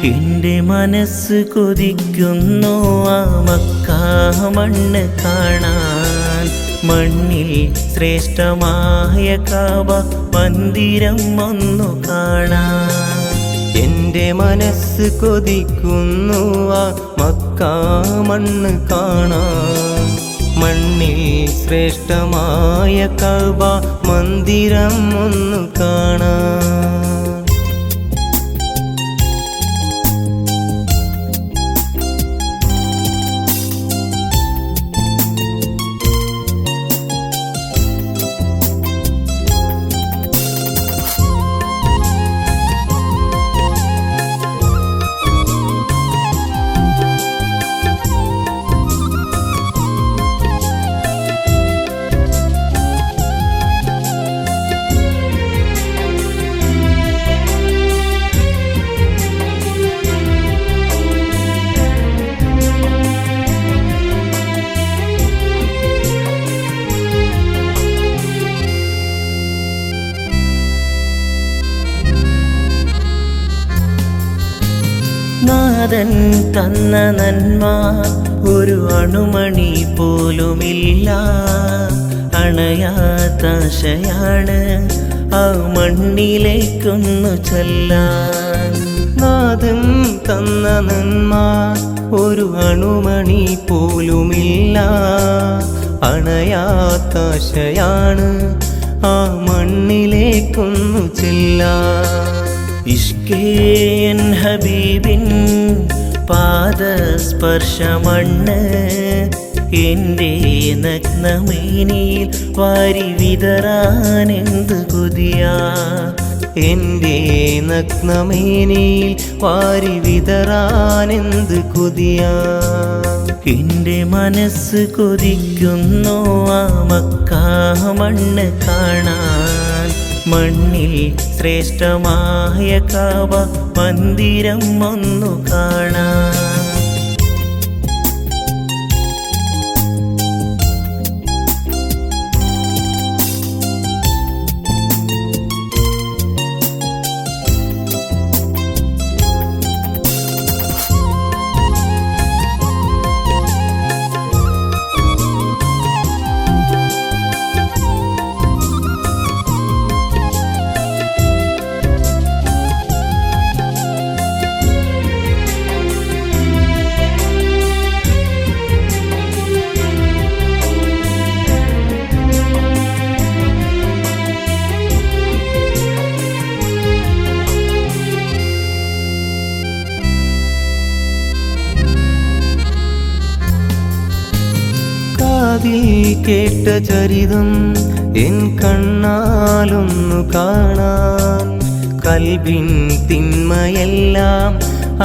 എൻ്റെ മനസ്സ് കൊതിക്കുന്നു ആ മക്കാ മണ്ണ് കാണാൻ. മണ്ണിൽ ശ്രേഷ്ഠമായ കഅബ മന്ദിരം ഒന്നു കാണാൻ. എൻ്റെ മനസ്സ് കൊതിക്കുന്നു ആ മക്കാ മണ്ണ് കാണാൻ. മണ്ണിൽ ശ്രേഷ്ഠമായ കഅബ മന്ദിരം ഒന്നു കാണാൻ. നാഥൻ തന്ന നന്മ ഒരു അണുമണി പോലുമില്ല. അണയാത്ത ആശയാണ് ആ മണ്ണിലേക്കൊന്നു ചെല്ലാൻ. നാഥൻ തന്ന നന്മ ഒരു അണുമണി പോലുമില്ല. അണയാത്ത ആശയാണ് ആ മണ്ണിലേക്കൊന്നു ചെല്ലാൻ. ഇഷ്കേൻ ഹബീബിൻ പാദസ്പർശമണ്ണ് എൻ്റെ നഗ്നമേനിയിൽ വാരി വിതറാനെന്ത് കൊതിയാ. എൻ്റെ നഗ്നമേനിയിൽ വാരി വിതറാനെന്ത് കൊതിയാ. എൻ്റെ മനസ്സ് കൊതിക്കുന്നു ആ മക്കാ മണ്ണ് കാണാൻ. മണ്ണിൽ ശ്രേഷ്ഠമായ കഅബ മന്ദിരം ഒന്നു കാണാൻ. കാതിൽ കേട്ട ചരിതം എൻ കണ്ണാലൊന്നു കാണാൻ. കൽബിൻ തിന്മയെല്ലാം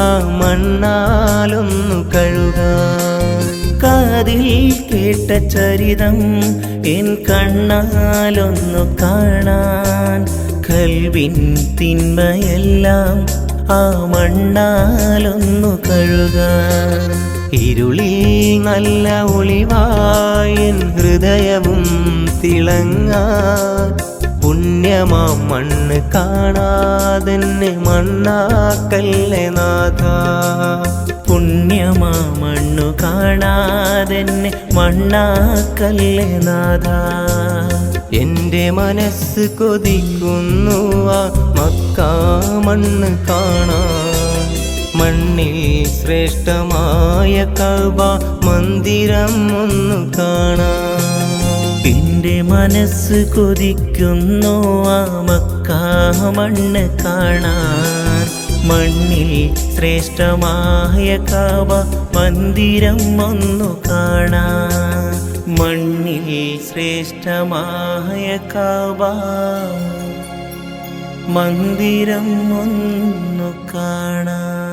ആ മണ്ണാലൊന്നു കഴുകാൻ. കാതിൽ കേട്ട ചരിതം എൻ കണ്ണാലൊന്നു കാണാൻ. കൽവിൻ തിന്മയെല്ലാം ആ മണ്ണാലൊന്നു കഴുകാൻ. ഇരുളിൽ നല്ല ഒളിവായൻ ഹൃദയവും തിളങ്ങാൻ. പുണ്യമാം മണ്ണ് കാണാതെന്നെ മണ്ണാക്കല്ലേ നാഥ. പുണ്യമാ മണ്ണു കാണാതെന്നെ മണ്ണാക്കല്ലേ നാഥ. എൻ്റെ മനസ്സ് കൊതിക്കുന്നു ആ മക്കാ മണ്ണ് കാണാൻ. മണ്ണിൽ ശ്രേഷ്ഠമായ കഅബ മന്ദിരം ഒന്നു കാണാൻ. എൻ്റെ മനസ്സ് കൊതിക്കുന്നു ആ മക്കാ മണ്ണ് കാണാൻ. മണ്ണിൽ ശ്രേഷ്ഠമായ കഅബ മന്ദിരം ഒന്നു കാണാൻ. മണ്ണിൽ ശ്രേഷ്ഠമായ കഅബ മന്ദിരം ഒന്നു കാണാൻ.